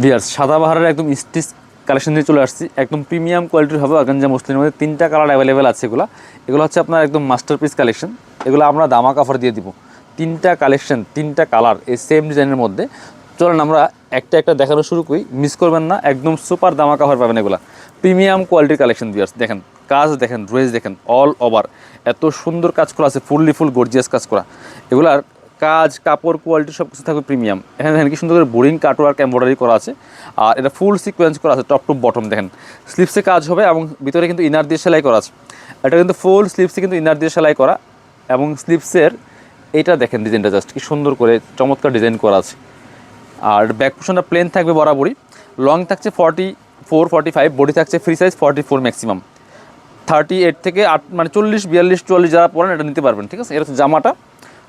Viewers সাদাবাহারের একদম stitch collection নিয়ে চলে আসছি, একদম প্রিমিয়াম কোয়ালিটির হবে অর্গানজা মসলিনের মধ্যে। 3টা কালার অ্যাভেলেবেল আছে। এগুলো হচ্ছে আপনার একদম মাস্টারপিস কালেকশন। এগুলো আমরা দামাক অফার দিয়ে দিব। 3টা কালেকশন, 3টা কালার এই সেম ডিজাইনের মধ্যে। চলেন আমরা একটা একটা দেখানো শুরু করি, মিস করবেন না। একদম সুপার দামাক অফার পাবেন এগুলো, প্রিমিয়াম কোয়ালিটির কালেকশন। ভিউয়ার্স দেখেন কাজ, দেখেন ড্রেস, দেখেন অল ওভার এত সুন্দর কাজ করা আছে, ফুল গর্জিয়াস কাজ করা। এগুলার কাজ, কাপড় কোয়ালিটি সব কিছু থাকবে প্রিমিয়াম। এখানে দেখেন কি সুন্দর করে বোরিং কাটওয়ার্ক এমব্রয়ডারি করা আছে, আর এটা ফুল সিকোয়েন্স করা আছে টপ টু বটম। দেখেন স্লিপসে কাজ হবে এবং ভিতরে কিন্তু ইনার দিয়ে সেলাই করা আছে। এটা কিন্তু ফুল স্লিপসে কিন্তু ইনার দিয়ে সেলাই করা, এবং স্লিপসের এইটা দেখেন ডিজাইনটা জাস্ট কি সুন্দর করে চমৎকার ডিজাইন করা আছে। আর ব্যাক পোর্শনটা প্লেন থাকবে বরাবরই, লং থাকছে 44-45, বডি থাকছে ফ্রি সাইজ 44 ম্যাক্সিমাম। 38 থেকে 8 মানে 40-42-44 যারা পরেন এটা নিতে পারবেন, ঠিক আছে। এটা হচ্ছে জামাটা,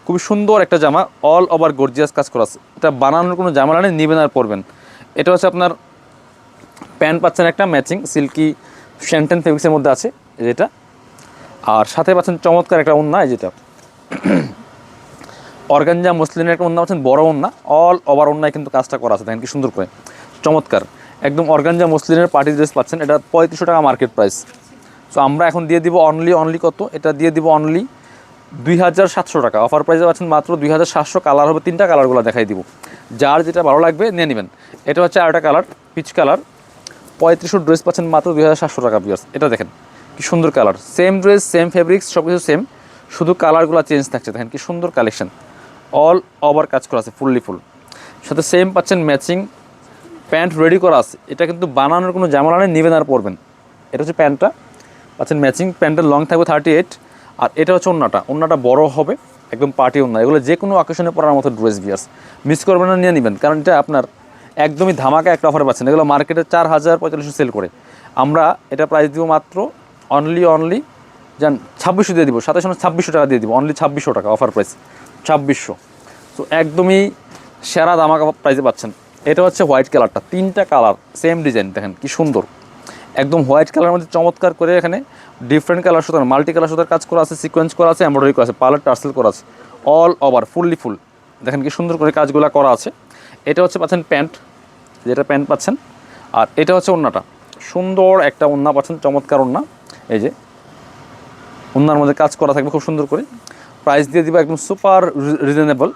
খুবই সুন্দর একটা জামা, অল ওভার গর্জিয়াস কাজ করা আছে। এটা বানানোর কোনো ঝামেলা নেই, নেবেন আর পরবেন। এটা হচ্ছে আপনার প্যান্ট পাচ্ছেন একটা ম্যাচিং সিল্কি শ্যান্টেন ফেব্রিক্সের মধ্যে আছে যেটা, আর সাথে পাচ্ছেন চমৎকার একটা ওন্না, যেটা অর্গানজা মসলিনের একটা ওন্না পাচ্ছেন, বড় ওন্না, অল ওভার ওন্নায় কিন্তু কাজটা করা আছে। দেখেন কি সুন্দর করে চমৎকার একদম অর্গানজা মসলিনের পার্টি ড্রেস পাচ্ছেন। এটা 3500 টাকা মার্কেট প্রাইস। সো আমরা এখন দিয়ে দিব অনলি কত, এটা দিয়ে দিব অনলি 2700 টাকা। অফার প্রাইসে পাচ্ছেন মাত্র 2700। কালার হবে 3টা, কালারগুলো দেখাই দিব, যার যেটা ভালো লাগবে নিয়ে নেবেন। এটা হচ্ছে আরেকটা কালার, পিচ কালার, 3500 ড্রেস পাচ্ছেন মাত্র 2700 টাকা। ভিউয়ার্স এটা দেখেন কি সুন্দর colour, same dress same fabrics সব কিছু সেম, শুধু কালারগুলো চেঞ্জ থাকছে। দেখেন কি সুন্দর কালেকশন, অল ওভার কাজ করা আছে ফুল, সাথে সেম পাচ্ছেন ম্যাচিং প্যান্ট রেডি করা আছে। এটা কিন্তু বানানোর কোনো ঝামেলা নেই, নেবেন আর পরবেন। এটা হচ্ছে প্যান্টটা পাচ্ছেন ম্যাচিং, প্যান্টের লং থাকবে 38, আর এটা হচ্ছে ওন্নাটা বড় হবে, একদম পার্টি ওন্না। এগুলো যে কোনো অকেশনে পরার মতো ড্রেস। ভিউয়ার্স মিস করবেন না, নিয়ে নেবেন, কারণ এটা আপনার একদমই ধামাকা একটা অফারে পাচ্ছেন। এগুলো মার্কেটে 4000-4500 সেল করে, আমরা এটা প্রাইস দিব মাত্র অনলি যান 2600 দিয়ে দিব। 2700 টাকা দিয়ে দিব, অনলি 2600 টাকা অফার প্রাইস 2600। তো একদমই সেরা ধামাকা প্রাইসে পাচ্ছেন। এটা হচ্ছে হোয়াইট কালারটা, 3টা কালার সেম ডিজাইন, দেখেন কি সুন্দর একদম হোয়াইট কালারের মধ্যে চমৎকার করে এখানে ডিফারেন্ট কালার সুতার, মাল্টি কালার সুতার কাজ করা আছে, সিকোয়েন্স করা আছে, এমব্রয়ডারি করা আছে, পার্লার টার্সেল করা আছে, অল ওভার ফুল। দেখেন কি সুন্দর করে কাজগুলো করা আছে। এটা হচ্ছে পাচ্ছেন প্যান্ট, যেটা প্যান্ট পাচ্ছেন, আর এটা হচ্ছে ওন্নাটা, সুন্দর একটা ওন্না পাচ্ছেন, চমৎকার ওন্না। এই যে ওন্নার মধ্যে কাজ করা থাকবে খুব সুন্দর করে। প্রাইস দিয়ে দিব একদম সুপার রিজনেবল,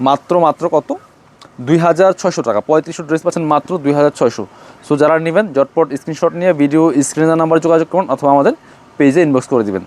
মাত্র কত, 2600 টাকা। 3500 ড্রেস পাচ্ছেন মাত্র 2600। সো যারা নেবেন ঝটপট স্ক্রিনশট নিয়ে ভিডিও স্ক্রিনের নাম্বার যোগাযোগ করুন, অথবা আমাদের পেজে ইনবক্স করে দিবেন।